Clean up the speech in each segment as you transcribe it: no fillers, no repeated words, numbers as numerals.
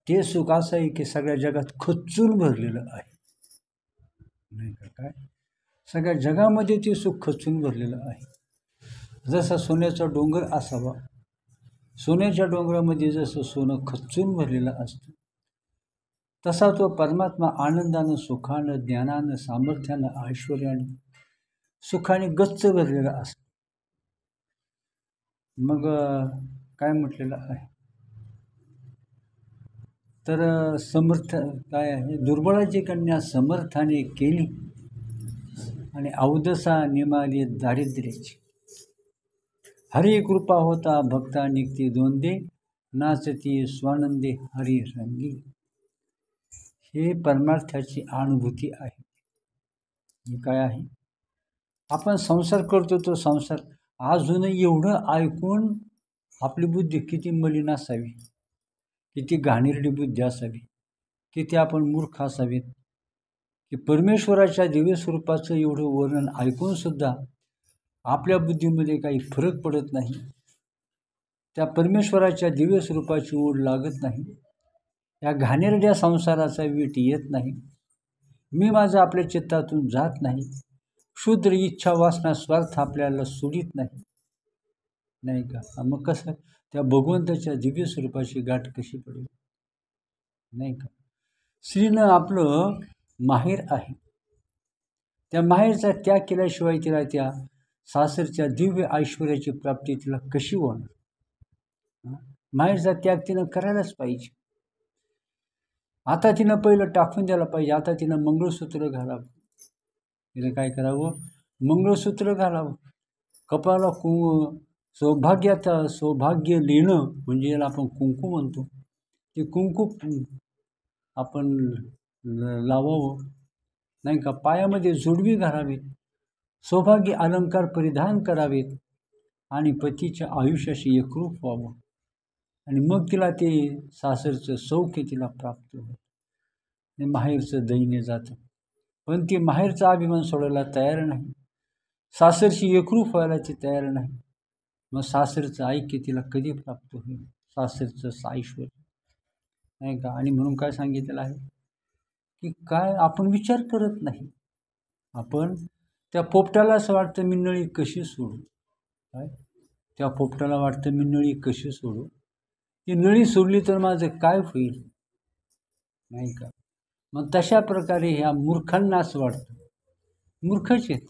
ते सुख असं आहे की सगळ्या जगात खच्चून भरलेलं आहे, नाही का? काय सगळ्या जगामध्ये ते सुख खच्चून भरलेलं आहे. जसा सोन्याचा डोंगर असावा, सोन्याच्या डोंगरामध्ये जसं सोनं खच्चून भरलेलं असतं, तसा तो परमात्मा आनंदानं, सुखानं, ज्ञानानं, सामर्थ्यानं, ऐश्वर्याने, सुखाने गच्च भरलेला असतो. मग काय म्हटलेलं आहे तर समर्थ काय आहे, दुर्बळाची कन्या समर्थाने केली आणि अवदसा निमाली दारिद्र्याची. हरी कृपा होता भक्ता निघती दोंदे, नाचती स्वानंदे हरी रंगी. हे परमार्थाची अनुभूती आहे. हे काय आहे, आपण संसार करतो, तो संसार अजूनही एवढं ऐकून आपली बुद्धी किती मलिन असावी, किती घाणेरडी बुद्धी असावी, किती आपण मूर्ख असावेत की परमेश्वराच्या दिव्य स्वरूपाचं एवढं वर्णन ऐकून सुद्धा आपल्या बुद्धीमध्ये काही फरक पडत नाही, त्या परमेश्वराच्या दिव्य स्वरूपाची ओढ लागत नाही, या घाणेरड्या संसाराचा वीट येत नाही, मी माझं आपल्या चित्तातून जात नाही, क्षुद्र इच्छा वासना स्वार्थ आपल्याला सोडित नाही, नाही का? मग कसं त्या भगवंताच्या दिव्य स्वरूपाची गाठ कशी पडेल, नाही का? स्त्रीनं आपलं माहेर आहे, त्या माहेरचा त्याग केल्याशिवाय तिला त्या सासरच्या दिव्य ऐश्वर्याची प्राप्ती तिला कशी होणार? माहेरचा त्याग तिनं करायलाच पाहिजे. आता तिनं पहिलं टाकून द्यायला पाहिजे. आता तिनं मंगळसूत्र घालावं. तिला काय करावं? मंगळसूत्र घालावं. कपाळाला सौभाग्य लेणं म्हणजे याला आपण कुंकू म्हणतो, ते कुंकू आपण लावावं, नाही का? पायामध्ये जोडवी घालावीत, सौभाग्य अलंकार परिधान करावेत आणि पतीच्या आयुष्याशी एकरूप व्हावं, आणि मग तिला ते सासरचं सौख्य तिला प्राप्त होतं आणि माहेरचं दैन्य जातं. पण ती माहेरचा अभिमान सोडायला तयार नाही, सासरशी एकरूप व्हायला ती तयार नाही. मग सासरचं ऐक्य तिला कधी प्राप्त होईल? सासरचं ऐश्वर्य, नाही का? आणि म्हणून काय सांगितलेलं आहे की काय आपण विचार करत नाही. आपण त्या पोपटाला असं वाटतं मी नळी कशी सोडू, काय त्या पोपटाला वाटतं मी नळी कशी सोडू, ती नळी सोडली तर माझं काय होईल, नाही का? मग तशा प्रकारे ह्या मूर्खांना असं वाटतं, मूर्खच आहेत,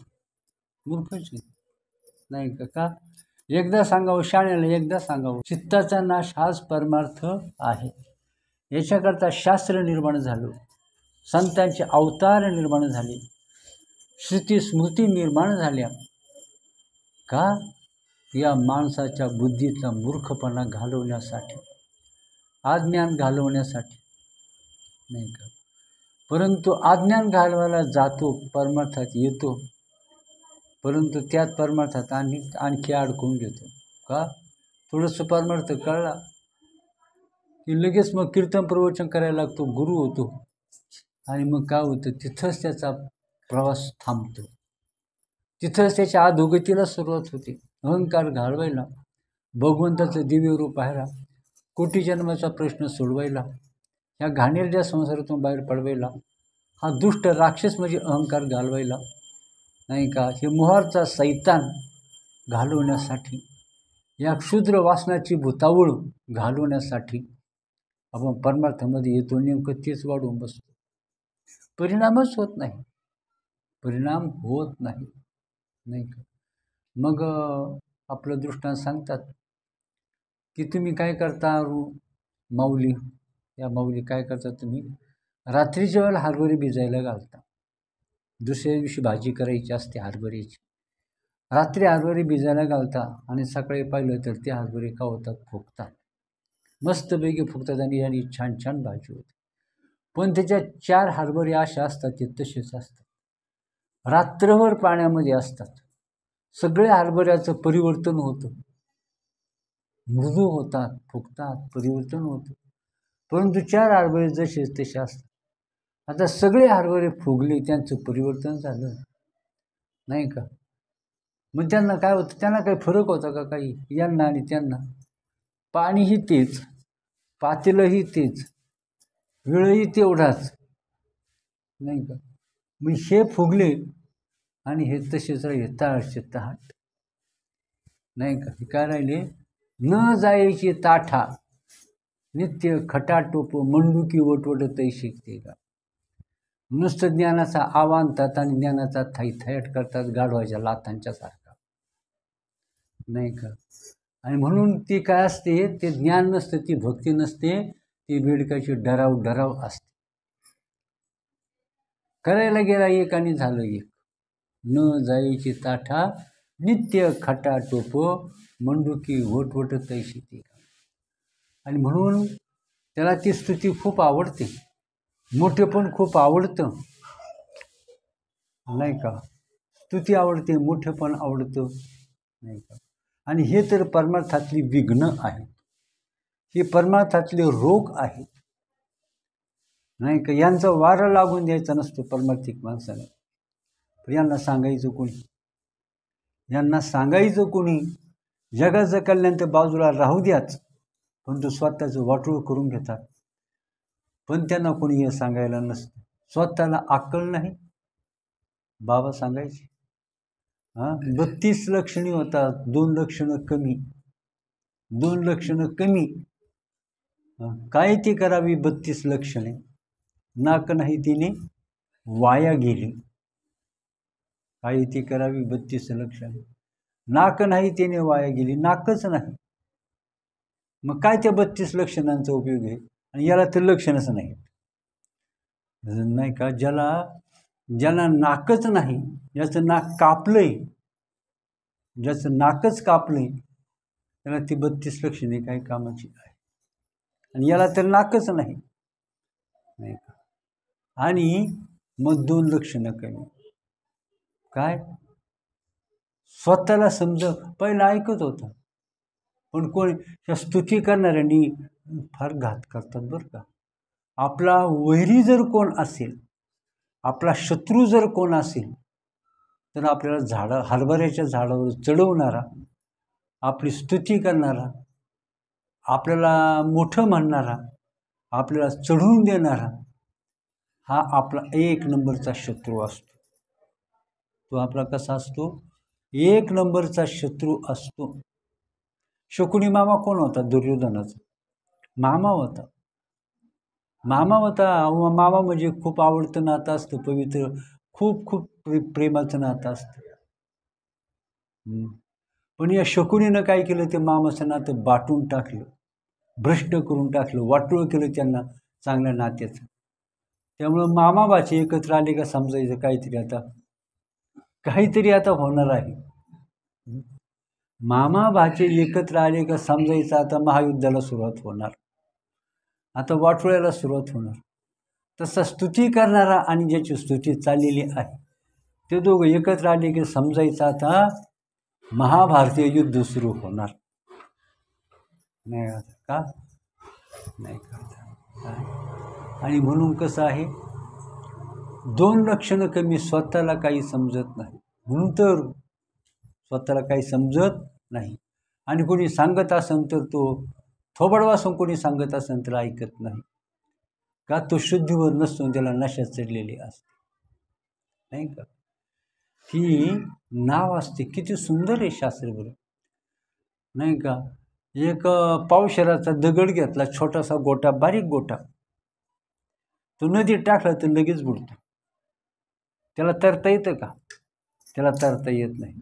नाही का? का एकदा सांगावं शाण्याला, एकदा सांगावं, चित्ताचा नाश हाच परमार्थ आहे. याच्याकरता शास्त्र निर्माण झालं, संतांचे अवतार निर्माण झाले, श्रुती स्मृती निर्माण झाल्या. का? या माणसाच्या बुद्धीतला मूर्खपणा घालवण्यासाठी, अज्ञान घालवण्यासाठी, नाही का? परंतु अज्ञान घालवायला जातो, परमार्थात येतो, परंतु त्यात परमार्थात आणखी अडकून घेतो. का? थोडंसं परमार्थ कळला की लगेच मग कीर्तन प्रवचन करायला लागतो, गुरु होतो, आणि मग काय होतं, तिथंच त्याचा प्रवास थांबतो, तिथंच त्याच्या अधोगतीला सुरुवात होते. अहंकार घालवायला, भगवंताचं दिव्य रूप पाहायला, कोटी जन्माचा प्रश्न सोडवायला, या घाणेरड्या संसारातून बाहेर पडवायला, हा दुष्ट राक्षस म्हणजे अहंकार घालवायला, नाही का? हे मोहारचा सैतान घालवण्यासाठी, या क्षुद्र वासनाची भूतावळ घालवण्यासाठी आपण परमार्थामध्ये येतो, नेमकं तेच वाढवून बसतो. परिणामच होत नाही, परिणाम होत नाही, नाही का? मग आपलं दृष्टांत सांगतात की तुम्ही काय करता माऊली, या माऊली काय करता, तुम्ही रात्रीच्या वेळेला हरभरे भिजायला घालता, दुसऱ्या दिवशी भाजी करायची असते हरभऱ्याची, रात्री हरभरे भिजायला घालता आणि सकाळी पाहिलं तर ते हरभरे का होतात, फुगतात, मस्तपैकी फुगतात आणि याने छान छान भाजी होते. पण त्याच्यात 4 हरभरे असे असतात, ते तसेच असतात, रात्रभर पाण्यामध्ये असतात, सगळे हरभऱ्याचं परिवर्तन होतं, मृदू होतात, फुगतात, परिवर्तन होतं, परंतु 4 हरभरे जसेच तसे असतात. आता सगळे हरभरे फुगले, त्यांचं परिवर्तन झालं, नाही का? मग त्यांना काय होतं, त्यांना काही फरक होता का काही, यांना आणि त्यांना? पाणीही तेच, पातेलंही तेच, वेळही तेवढाच, नाही का. मग हे फुगले आणि हे तसेच राहिले ताळचे ताट, नाही का. हे काय राहिले, न जायची ताठा नित्य खटाटोप मंडुकी वटवट तै शिकते का. नुसतं ज्ञानाचा आवांतात आणि ज्ञानाचा थैथयाट करतात गाढवाच्या लाथांच्या सारखा, नाही का. आणि म्हणून ती काय असते, ते ज्ञान नसतं, ती भक्ती नसते, ती बेडकाची डराव डराव असते. करायला गेला एक आणि झालं एक. न जायची ताठा नित्य खटाटोप मंडुकी वटवट तै शिकते का. आणि म्हणून त्याला ती स्तुती खूप आवडते, मोठे पण खूप आवडतं, नाही का. स्तुती आवडते, मोठे पण आवडतं, नाही का. आणि हे तर परमार्थातली विघ्न आहेत, हे परमार्थातले रोग आहेत, नाही का. यांचा वारा लागून द्यायचा नसतो परमार्थिक माणसाने. पण यांना सांगायचं कोणी, यांना सांगायचं कोणी. जगाचं कल्याण तर बाजूला राहू द्याच, पण तो स्वतःचं वाटोळ करून घेतात. पण त्यांना कोणी हे सांगायला नसतं. स्वतःला अक्कल नाही, बाबा सांगायचे. 32 लक्षणी होतात, 2 लक्षणं कमी, 2 लक्षणं कमी. काय ती करावी 32 लक्षणे. नाक नाही तिने वाया गेली. काय ती करावी 32 लक्षणे. नाक नाही तिने वाया गेली, नाकच नाही. मग काय त्या 32 लक्षणांचा उपयोग आहे. आणि याला तर लक्षणच नाही, नाही का. ज्याला नाकच नाही, ज्याचं नाक कापलंय, ज्याचं नाकच कापलंय, त्याला ती 32 लक्षणे काही कामाची आहे. आणि याला तर नाकच नाही, नाही का. आणि मग 2 लक्षणं कमी. काय, स्वतःला समजत. पहिलं ऐकत होतं, पण कोण त्या स्तुती करणाऱ्यांनी फार घात करतात बरं का. आपला वैरी जर कोण असेल, आपला शत्रू जर कोण असेल, तर आपल्याला हरभऱ्याच्या झाडावर चढवणारा, आपली स्तुती करणारा, आपल्याला मोठं म्हणणारा, आपल्याला चढवून देणारा, हा आपला 1 नंबरचा शत्रू असतो. तो आपला कसा असतो, 1 नंबरचा शत्रू असतो. शकुनी मामा कोण होता, दुर्योधनाचा मामा होता. मामा म्हणजे खूप आवडतं नातं असतं, पवित्र, खूप खूप प्रेमाचं नातं असतं. पण या शकुनीनं काय केलं, ते मामाचं नातं बाटून टाकलं, भ्रष्ट करून टाकलं, वाटोळ केलं त्यांना चांगल्या नात्याचं. त्यामुळं मामाबाचे एकत्र आले का समजायचं काहीतरी आता होणार आहे. मामाबाचे एकत्र आले का समजायचं आता महायुद्धाला सुरुवात होणार, आता वाटोळ्याला सुरुवात होणार. तसा स्तुती करणारा आणि ज्याची स्तुती चाललेली आहे, ते दोघं एकत्र आले की समजायचं आता महाभारतीय युद्ध सुरू होणार. नाही का, नाही का. आणि म्हणून कसं आहे, 2 लक्षणं कमी, स्वतःला काही समजत नाही, म्हणून तर स्वतःला काही समजत नाही. आणि कोणी सांगत असेल तर तो थोबड वासून कोणी सांगत असेल तर ऐकत नाही, का तो शुद्धीवर नसतो, त्याला नशा चढलेली असते, नाही का. ही नाव असते, किती सुंदर आहे शास्त्र बरं, नाही का. एक पावशेराचा दगड घेतला, छोटासा गोटा, बारीक गोटा, तो नदीत टाकला तर लगेच बुडतो. त्याला तरता येतं का, त्याला तरता येत नाही.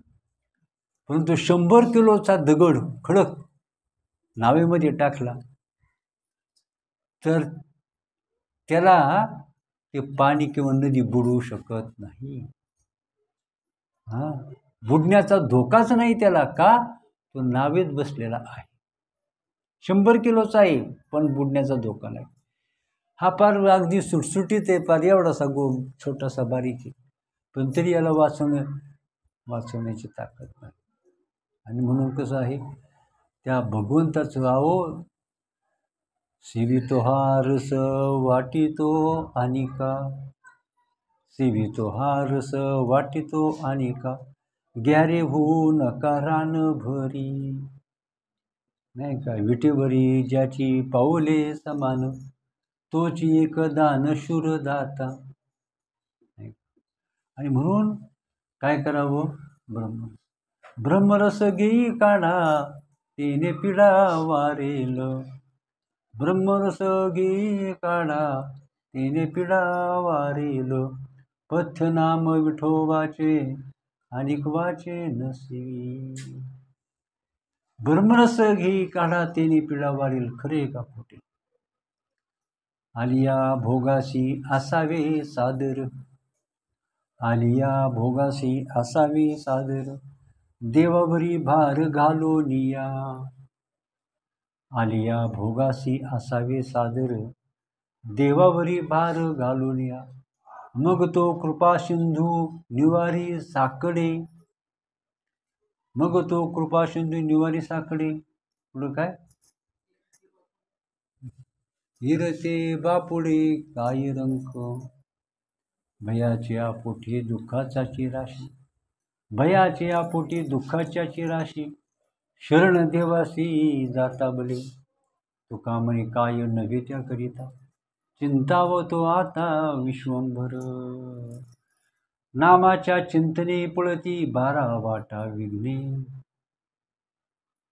परंतु 100 किलोचा दगड खडक नावेमध्ये टाकला तर त्याला ते पाणी किंवा नदी बुडवू शकत नाही. बुडण्याचा धोकाच नाही त्याला, का, तो नावेत बसलेला आहे. 100 किलोचा आहे पण बुडण्याचा धोका नाही. हा पार अगदी सुटसुटीत आहे, पार एवढासा छोटासा बारीक आहे, पण तरी याला वाचवण्याची ताकद नाही. आणि म्हणून कसं आहे, त्या भगवंताचं सेवितो हा रस वाटितो अनिका, सेवितो हा रस वाटितो अनिका, ग्यारे होऊ नका रान भरी, नाही का. विटेवरी ज्याची पाऊले समान, तोच एक दानशूर दाता. आणि म्हणून काय करावं? ब्रह्मरस घेई काढा तेने पिढा वारेल. ब्रह्मरस घेई काढा तेने पिढा वारेल. पथ्य नाम विठोबाचे अनिक वाचे नसवी. ब्रह्मरस घेई काढा तेने पिढा वारेल. खरे का खोटे? आलिया भोगासी असावे सादर. आलिया भोगासी असावे सादर. देवावरी भार घालोनिया. आलिया भोगासी असावे सादर. देवावरी भार घालोनिया. मग तो कृपा सिंधू निवारी साकडे. मग तो कृपा सिंधू निवारी साकडे. पुढं काय? हिरते बापुडे काय रंक. भयाच्या पोटी दुःखाची राशी. भयाच्या पोटी दुःखाची राशी. शरण देवासी जाता बले. तुका म्हणे काय नव्हे त्या करिता. चिंतावतो आता विश्वंभर. नामाच्या चिंतने पळती 12 वाटा विघ्ने.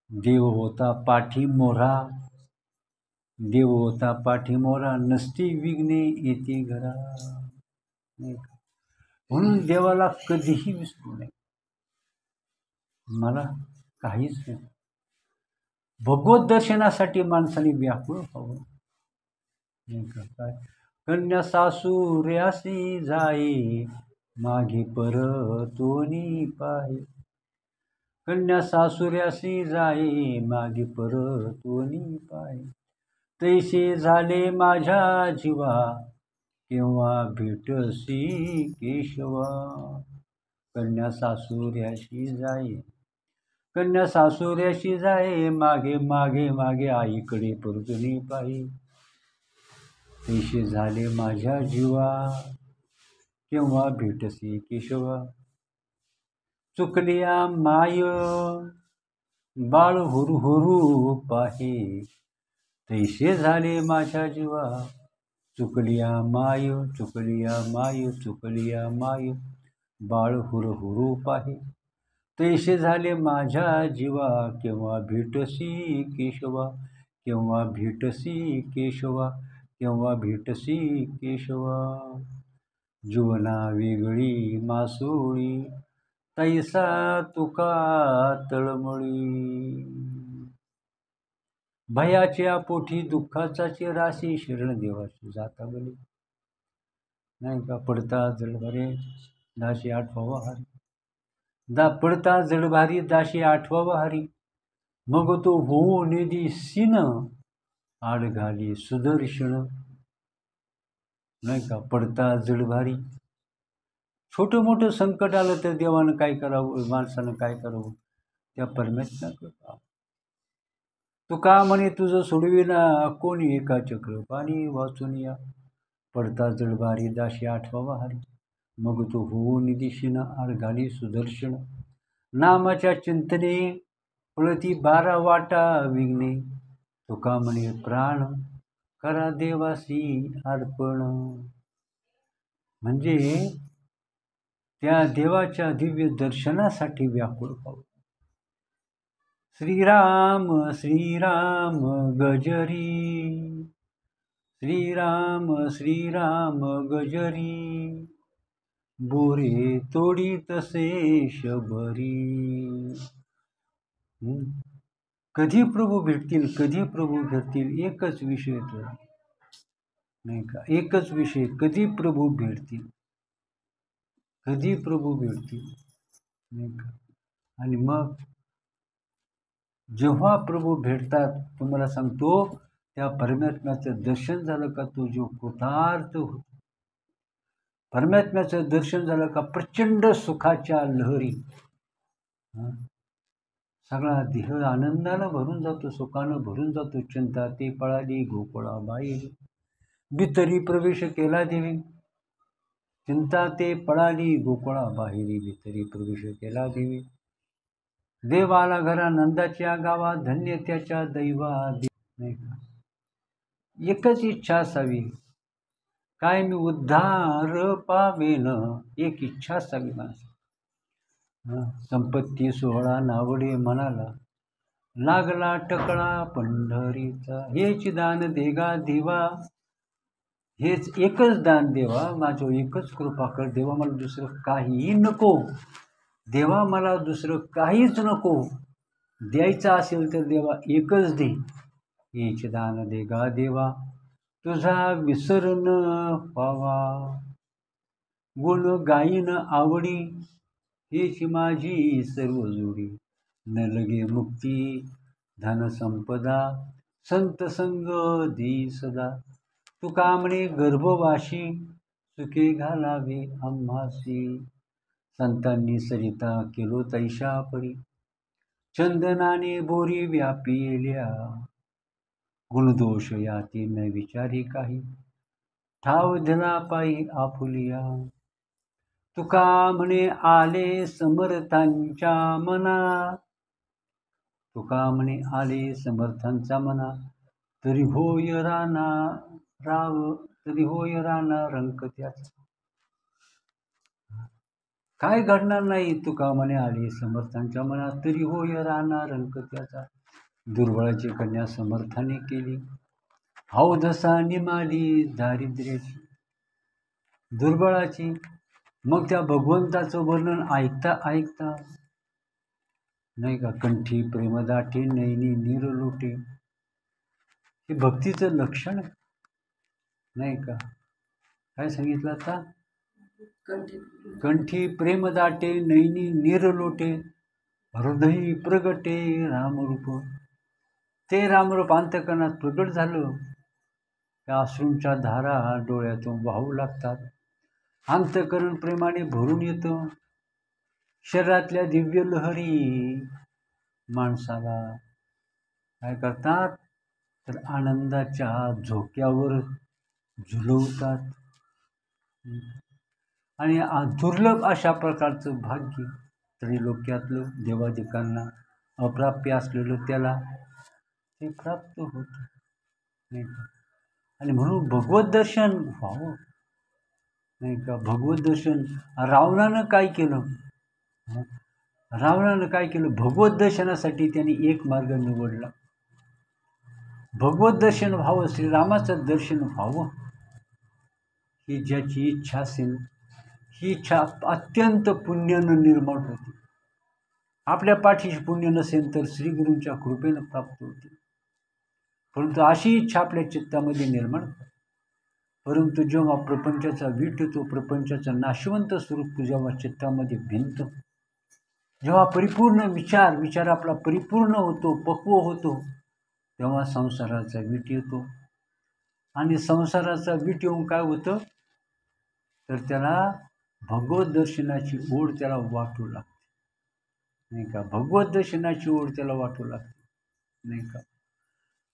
देव होता पाठी मोरा. देव होता पाठी मोरा. नसती विघ्ने येते घरा. म्हणून देवाला कधीही विसरू नये. मला काहीच नाही. भगवत दर्शनासाठी माणसाने व्याकुळ व्हावं. काय? कन्या सासूर्यासी जाई मागे परतोनी पाहे. कन्या सासूर्यासी जाई मागे परतोनी पाहे. तैसे झाले माझ्या जीवा केव्हा भेटसी केशवा. कन्या सासूर्याशी जाई. कन्या सासूर्याशी जाई मागे मागे मागे आईकडे परतोनी पाही. तैसे झाले माझ्या जीवा केव्हा भेटसी केशवा. चुकलिया माय बाळ हुरू हुरू पाहे. तैसे झाले माझ्या जीवा. चुकलिया माय चुकलिया माय चुकलिया माय बाळ हुरू हुरू पाहे. तैसे झाले माझ्या जीवा केव्हा भेटसी केशवा. केव्हा भेटसी केशवा. केव्हा भेटसी केशवा. जीवना वेगळी मासोळी तैसा तुका तळमळी. भयाच्या पोटी दुःखाची राशी. शरण देवाची जाता बली. नाही का? पडता जळभारी दाशी आठवावा हरी. पडता जळभारी दाशी आठवावा हरी. मग तो होऊ निधी सीन आड घाली सुदर्शन. नाही का? पडता जळभारी. छोटं मोठं संकट आलं तर देवानं काय करावं? माणसानं काय करावं? त्या परमेश्वरानं कृपा. तुका म्हणे तुझं सोडविना कोणी एका चक्र पाणी वाचून या. पडता जळभारी दाशी आठवावा हरी. मग तो होऊन दिशीन आड घाली सुदर्शन. नामाच्या चिंतने पळती 12 वाटा विघ्ने. तुका म्हणे प्राण करा देवासी अर्पण. म्हणजे त्या देवाच्या दिव्य दर्शनासाठी व्याकुळ व्हावं. श्रीराम श्रीराम गजरी. श्रीराम श्रीराम गजरी. बोरे तोडी तसे शबरी. कधी प्रभू भेटतील कधी प्रभू भेटतील एकच विषय तो. नाही का? एकच विषय. कधी प्रभू भेटतील. कधी प्रभू भेटतील. नाही का? आणि मग जेव्हा प्रभू भेटतात तुम्हाला सांगतो त्या परमात्म्याचं दर्शन झालं का तो जो कृतार्थ होतो. परमात्म्याचं दर्शन झालं का प्रचंड सुखाच्या लहरी. सगळा देह आनंदानं भरून जातो. सुखानं भरून जातो. चिंता ते पळाली गोकुळा बाहेर. भीतरी प्रवेश केला देवी. चिंता ते पळाली गोकुळा बाहेरी. भीतरी प्रवेश केला देवी. देवाला घरा नंदाच्या गावा धन्य त्याच्या दैवा. नाही का? एकच इच्छा असावी, काय मी उद्धार पावेन, एक इच्छा असावी माणसाची. संपत्ती सोहळा नावडे मनाला, लागला टकळा पंढरीचा, हेच दान देगा देवा, हेच एकच दान देवा, माझं एकच कृपा कर देवा, मला दुसरं काहीही नको देवा, मला दुसरं काहीच नको, द्यायचं असेल तर देवा एकच दे, हेच दान देगा देवा, तुझा विसर न व्हावा, गुण गाईन आवडी, हेच माझी सर्व जोडी, न लगे मुक्ती धन संपदा, संत संग दी सदा, तुका म्हणे गर्भवाशी, सुखे घालावे आम्हासी, संतांनी सरिता केलो तैशा परी, चंदनाने बोरी व्यापिल्या, गुणदोष याती न विचारी काही, ठाव दिला पायी आपुलिया, तुका म्हणे आले समर्थांच्या मना, तुका म्हणे आले समर्थांचा मना, तरी होय राणा राव, तरी होय राणा रंक त्याचा, काय घडणार नाही, तुका म्हणे आले समर्थांच्या मना, तरी होय राणा रंक त्याचा, दुर्बळाची कन्या समर्थाने केली, अवधसा निमाली दारिद्र्याची, दुर्बळाची. मग त्या भगवंताचं वर्णन ऐकता ऐकता, नाही का, कंठी प्रेमदाटे नैनी नीर लोटे, हे भक्तीचं लक्षण आहे, नाही का. काय सांगितलं आता, कंठी प्रेमदाटे नैनी नीर लोटे, हृदयी प्रगटे रामरूप, ते रामरूप अंतःकरणात प्रगट झालं, त्या अश्रूंच्या धारा डोळ्यातून वाहू लागतात, अंतःकरण प्रेमाने भरून येतं, शरीरातल्या दिव्य लहरी माणसाला काय करतात, तर आनंदाच्या झोक्यावर झुलवतात, आणि दुर्लभ अशा प्रकारचं भाग्य त्रैलोक्यातलं देवादिकांना अप्राप्य असलेलं त्याला ते प्राप्त होतं, नाही का. आणि म्हणून भगवत दर्शन व्हावं, नाही का. भगवत दर्शन रावणानं काय केलं, रावणानं काय केलं, भगवत दर्शनासाठी त्यांनी एक मार्ग निवडला, भगवत दर्शन व्हावं, श्रीरामाचं दर्शन व्हावं, ही ज्याची इच्छा असेल, ही इच्छा अत्यंत पुण्यानं निर्माण होते, आपल्या पाठीशी पुण्य नसेल तर श्रीगुरूंच्या कृपेनं प्राप्त होते, परंतु अशी इच्छा आपल्या चित्तामध्ये निर्माण, परंतु जेव्हा प्रपंचाचा वीट येतो, प्रपंचाचं नाशवंत स्वरूप जेव्हा चित्तामध्ये भिनतं, जेव्हा परिपूर्ण विचार आपला परिपूर्ण होतो, पक्व होतो, तेव्हा संसाराचा वीट येतो, आणि संसाराचा वीट येऊन काय होतं, तर त्याला भगवत दर्शनाची ओढ त्याला वाटू लागते, नाही का. भगवत दर्शनाची ओढ त्याला वाटू लागते, नाही का.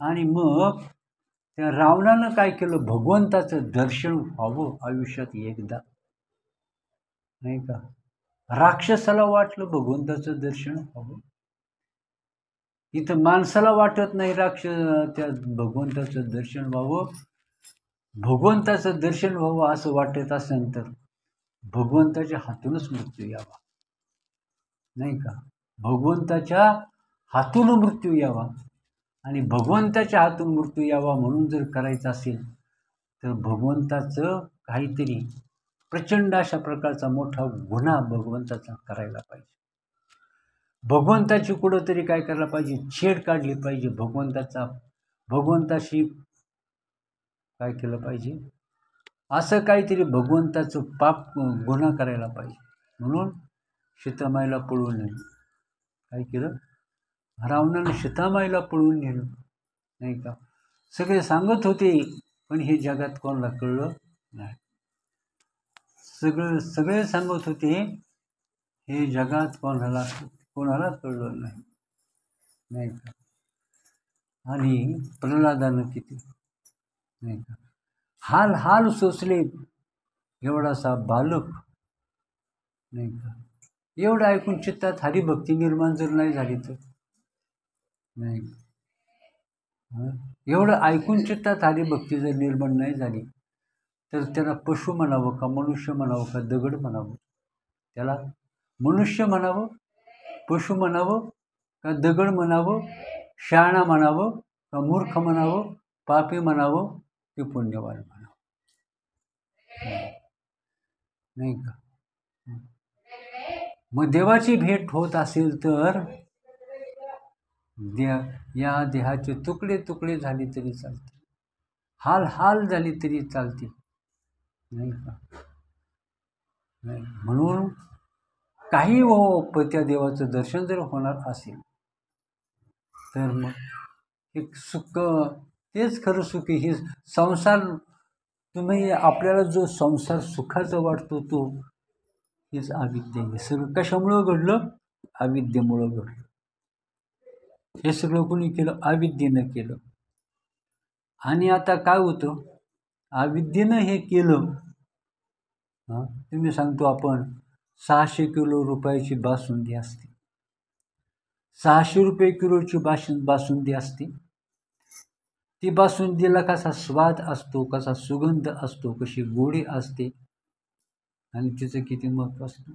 आणि मग त्या रावणानं काय केलं, भगवंताचं दर्शन व्हावं आयुष्यात एकदा, नाही का. राक्षसाला वाटलं भगवंताचं दर्शन व्हावं, इथं माणसाला वाटत नाही त्या भगवंताचं दर्शन व्हावं, भगवंताचं दर्शन व्हावं असं वाटत असेल तर भगवंताच्या हातूनच मृत्यू यावा, नाही का. भगवंताच्या हातून मृत्यू यावा, आणि भगवंताच्या हातून मृत्यू यावा म्हणून जर करायचं असेल तर भगवंताचं काहीतरी प्रचंड अशा प्रकारचा मोठा गुन्हा भगवंताचा करायला पाहिजे, भगवंताची कुठंतरी काय करायला पाहिजे, छेड काढली पाहिजे, भगवंताशी काय केलं पाहिजे, असं काहीतरी भगवंताचं पाप गुन्हा करायला पाहिजे, म्हणून सीतामाईला पळवून नेलं, काय केलं, रावणानं सीतामाईला पळवून नेलं, नाही का. सगळे सांगत होते, पण हे जगात कोणाला कळलं नाही, सगळे सांगत होते, हे जगात कोणाला कळलं नाही, नाही का. आणि प्रल्हादानं किती, नाही का, हाल हाल सोसले, एवढासा बालक, नाही का. एवढं ऐकून चित्तात हरिभक्ती निर्माण जर नाही झाली तर, नाही, एवढं ऐकून चित्तात हरिभक्ती जर निर्माण नाही झाली तर त्याला पशु म्हणावं का मनुष्य म्हणावं का दगड म्हणावं? त्याला मनुष्य म्हणावं, पशु म्हणावं का दगड म्हणावं, शहाणा म्हणावं का मूर्ख म्हणावं, पापी म्हणावं की पुण्यवान म्हणावं? नाही का? मग देवाची भेट होत असेल तर या देहाचे तुकडे तुकडे झाले तरी चालते, हाल हाल झाली तरी चालते, नाही का? नाही. म्हणून काही त्या देवाचं दर्शन जर होणार असेल तर मग एक सुख, तेच खरं सुख. हे संसार, तुम्ही आपल्याला जो संसार सुखाचा वाटतो तो हेच अविद्या. हे सगळं कशामुळं घडलं? अविद्येमुळं घडलं. हे सगळं कोणी केलं? अविद्येनं केलं. आणि आता काय होतं? अविद्येनं हे केलं. तुम्ही सांगतो आपण 600 किलो रुपयाची बासुंदी असते, 600 रुपये किलोची बासुंदी असते. ती बासुंदीला कसा स्वाद असतो, कसा सुगंध असतो, कशी गोडी असते आणि तिचं किती महत्त्व असतं.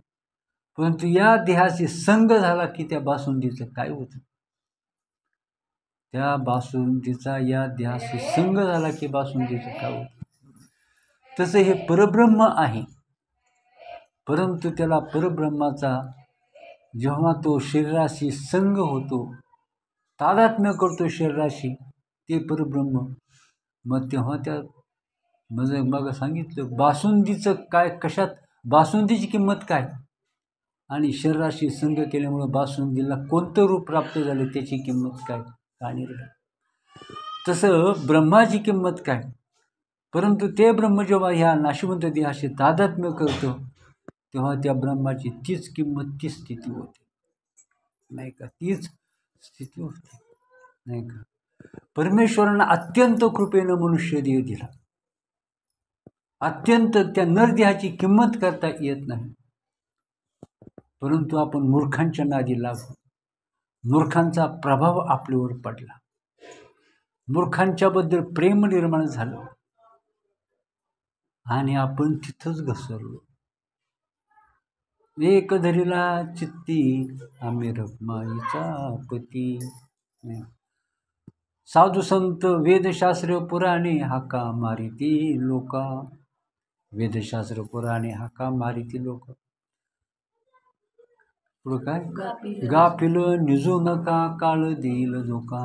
परंतु या देहाशी संग झाला की त्या बासुंदीचं काय होतं? त्या बासुंदीचा या देहाशी संग झाला की बासुंदीचं काय होतं? तसं हे परब्रह्म आहे. परंतु त्याला परब्रह्माचा जेव्हा तो शरीराशी संग होतो, तादात्म्य करतो शरीराशी, ते परब्रह्म, मग तेव्हा त्या म्हणजे मग सांगितलं बासुंदीचं काय, कशात बासुंदीची किंमत काय आणि शरीराशी संग केल्यामुळं बासुंदीला कोणतं रूप प्राप्त झालं त्याची किंमत काय, आणि तसं ब्रह्माची किंमत काय. परंतु ते ब्रह्म जेव्हा ह्या नाशवंत देहाशी तादात्म्य करतो तेव्हा त्या ब्रह्माची तीच किंमत, तीच स्थिती होते, नाही का? तीच स्थिती होते, नाही का? परमेश्वरानं अत्यंत कृपेनं मनुष्य देह दिला. अत्यंत त्या नरदेहाची किंमत करता येत नाही. परंतु आपण मूर्खांच्या नादी लागू, मूर्खांचा प्रभाव आपल्यावर पडला, मूर्खांच्याबद्दल प्रेम निर्माण झालं आणि आपण तिथंच घसरलो. एक धरीला चित्ती आम्ही रखमाईचा पती. साधू संत वेदशास्त्र पुराणे हाका मारिती लोका, वेदशास्त्र पुराणे हाका मारिती लोक. पुढं काय? गाफिल निजू नका काळ देईल धोका.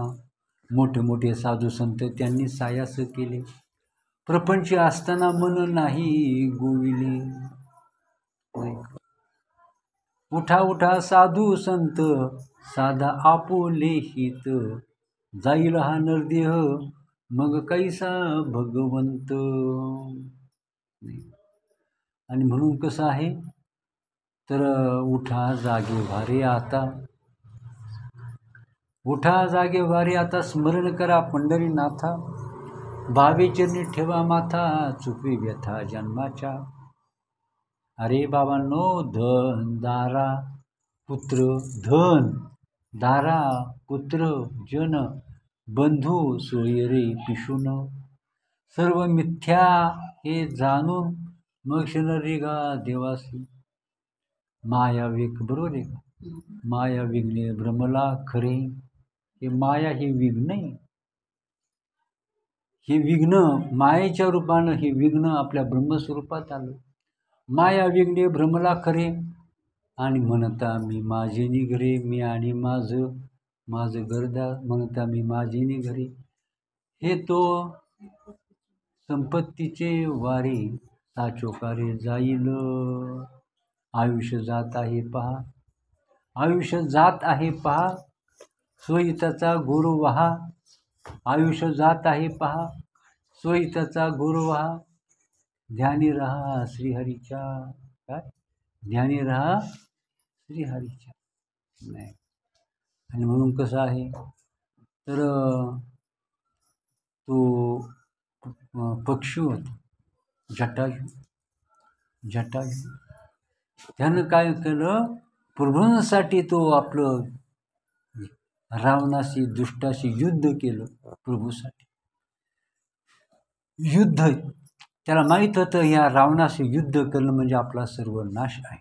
मोठे मोठे साधू संत त्यांनी सायास केले, प्रपंच असताना मन नाही गोविले. उठा उठा साधू संत साधा आपुले हित, जाईल हा नरदेह मग कैसा भगवंत. आणि म्हणून कसं आहे तर उठा जागे वारे आता, उठा जागे वारे आता, स्मरण करा पंढरीनाथा, भावे चरणी ठेवा माथा, चुकवी व्यथा जन्माच्या. अरे बाबांनो, धन दारा पुत्र, धन दारा पुत्र जन बंधू सोयरे पिशून, सर्व मिथ्या हे जाणून मग क्षणरेगा देवासी. माया वेग, बरोबर आहे का? माया विघ्ने भ्रमला खरे. हे माया हे विघ्न आहे, हे विघ्न मायेच्या रूपानं हे विघ्न आपल्या ब्रह्मस्वरूपात आलं. माया विघ्ने भ्रमला खरे आणि म्हणता मी माझे निघरे, मी आणि माझं गर्दा म्हणता मी माझे निघरे. हे तो संपत्तीचे वारे साचोकारे जाईल. आयुष्य जात आहे पहा, आयुष्य जात आहे पहा, सोयीताचा गुरु वहा. आयुष्य जात आहे पहा, सोयीताचा गुरु वहा. ध्यानी रहा श्रीहरीच्या, काय ध्यानी रहा श्रीहरीच्या. नाही. आणि म्हणून कसं आहे तर तो पक्षी होता जटायू, त्यानं काय केलं, प्रभूंसाठी तो आपलं रावणाशी दुष्टाशी युद्ध केलं प्रभूसाठी. युद्ध, त्याला माहीत होतं या रावणाशी युद्ध करणं म्हणजे आपला सर्व नाश आहे,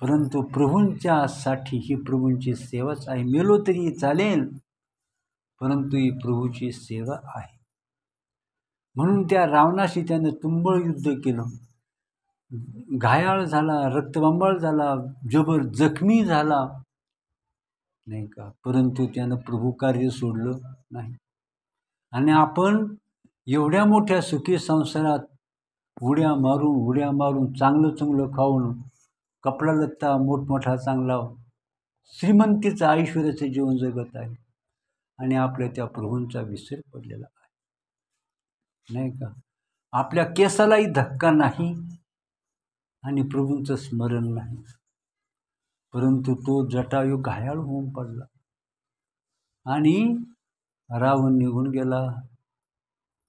परंतु प्रभूंच्यासाठी ही प्रभूंची सेवाच आहे. मेलो तरी चालेल, परंतु ही प्रभूची सेवा आहे. म्हणून त्या रावणाशी त्यानं तुंबळ युद्ध केलं, घायाळ झाला, रक्तबंबाळ झाला, जबर जखमी झाला, नाही का, परंतु त्यानं प्रभू कार्य सोडलं नाही. आणि आपण एवढ्या मोठ्या सुखी संसारात उड्या मारून चांगलं चांगलं खाऊन कपडा लत्ता मोठमोठा चांगला श्रीमंतीचं ऐश्वर्याचं जीवन जगत आहे, आणि आपल्या त्या प्रभूंचा विसर पडलेला आहे, नाही का. आपल्या केसालाही धक्का नाही आणि प्रभूंचं स्मरण नाही, परंतु तो जटायू घायाळ होऊन पडला आणि रावण निघून गेला.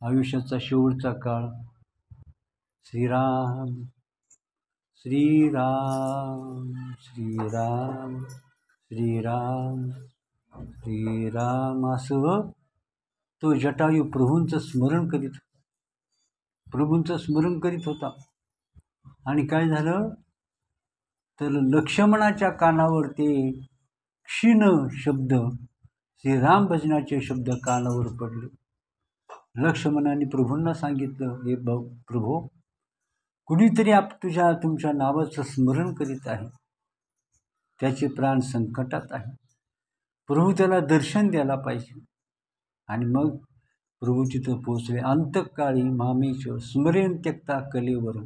आयुष्याचा शेवटचा काळ श्रीराम श्रीराम श्रीराम श्रीराम श्रीराम असं तो जटायू प्रभूंचं स्मरण करीत होता. आणि काय झालं तर लक्ष्मणाच्या कानावर ते क्षीण शब्द, श्रीराम भजनाचे शब्द कानावर पडले. लक्ष्मणाने प्रभूंना सांगितलं, हे प्रभू, कुणीतरी तुमच्या नावाचं स्मरण करीत आहे, त्याचे प्राण संकटात आहे, प्रभू त्याला दर्शन द्यायला पाहिजे. आणि मग प्रभू तिथं पोचले. अंतकाळी मामेश स्मरेन त्यक्ता कलेवर,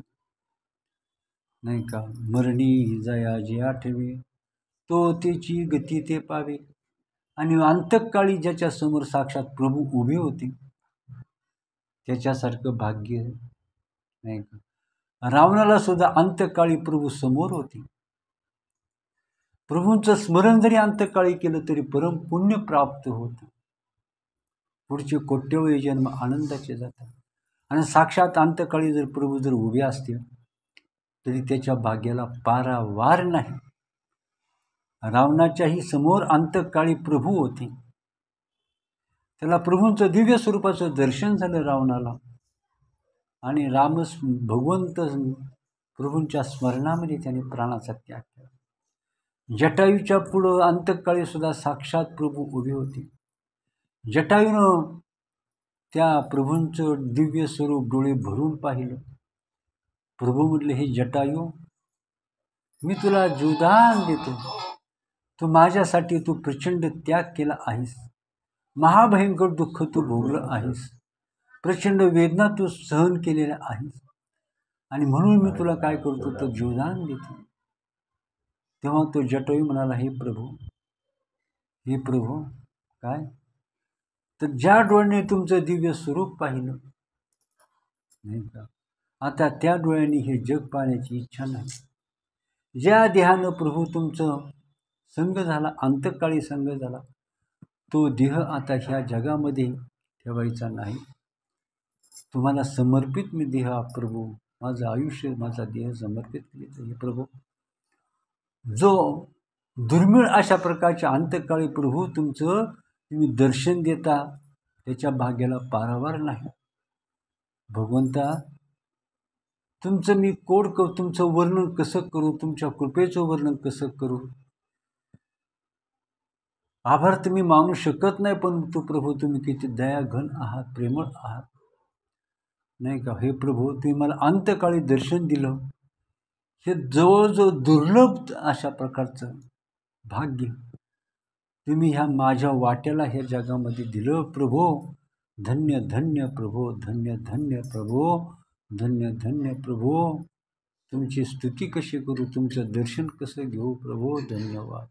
नाही का, मरणी जया जे आठवे, तो त्याची गती ते पावे. आणि अंतकाळी ज्याच्या समोर साक्षात प्रभू उभे होते, त्याच्यासारखं भाग्य नाही का. रावणाला सुद्धा अंतकाळी प्रभू समोर होते. प्रभूंचं स्मरण जरी अंतकाळी केलं तरी परम पुण्य प्राप्त होतं, पुढचे कोट्यवधी जन्म आनंदाचे जातात. आणि साक्षात अंतकाळी जर प्रभू जर उभे असतील तरी त्याच्या भाग्याला पारावार नाही. रावणाच्याही समोर अंतकाळी प्रभू होते, त्याला प्रभूंचं दिव्य स्वरूपाचं दर्शन झालं रावणाला, आणि भगवंत प्रभूंच्या स्मरणामध्ये त्याने प्राणाचा त्याग केला. जटायूच्या पुढं अंतकाळी सुद्धा साक्षात प्रभू उभे होते. जटायूनं त्या प्रभूंचं दिव्य स्वरूप डोळे भरून पाहिलं. प्रभू म्हटले, हे जटायू, मी तुला जीवदान देतो, तू माझ्यासाठी तू प्रचंड त्याग केला आहेस, महाभयंकर दुःख तू भोगलं आहेस, प्रचंड वेदना तू सहन केलेल्या आहेस, आणि म्हणून मी तुला काय करतो तर जीवदान देतो. तेव्हा तो जटायू म्हणाला, हे प्रभू काय, तर ज्या डोळ्याने तुमचं दिव्य स्वरूप पाहिलं, नाही का, आता त्या डोळ्यांनी हे जग पाहण्याची इच्छा नाही. ज्या देहानं प्रभू तुमचं संग झाला, अंतकाळी संग झाला, तो देह आता ह्या जगामध्ये ठेवायचा नाही. तुम्हाला समर्पित मी देह, प्रभू, माझं आयुष्य, माझा देह समर्पित केले. हे प्रभू, जो दुर्मिळ अशा प्रकारच्या अंतकाळी प्रभू तुम्ही दर्शन देता, त्याच्या भाग्याला पारावार नाही. भगवंता, तुमचं मी तुमचं वर्णन कसं करू, तुमच्या कृपेचं वर्णन कसं करू. आभार तुम्ही मानू शकत नाही, पण प्रभू तुम्ही किती दयाघन आहात, प्रेमळ आहात, नाही का. हे प्रभू, तुम्ही मला अंतकाळी दर्शन दिलं, हे जवळजवळ दुर्लभ अशा प्रकारचं भाग्य तुम्ही ह्या माझ्या वाट्याला ह्या जगामध्ये दिलं. प्रभू धन्य धन्य प्रभू, धन्य धन्य प्रभू, धन्य धन्य प्रभू. तुमची स्तुती कशी करू, तुमचं दर्शन कसं घेऊ प्रभू, धन्यवाद.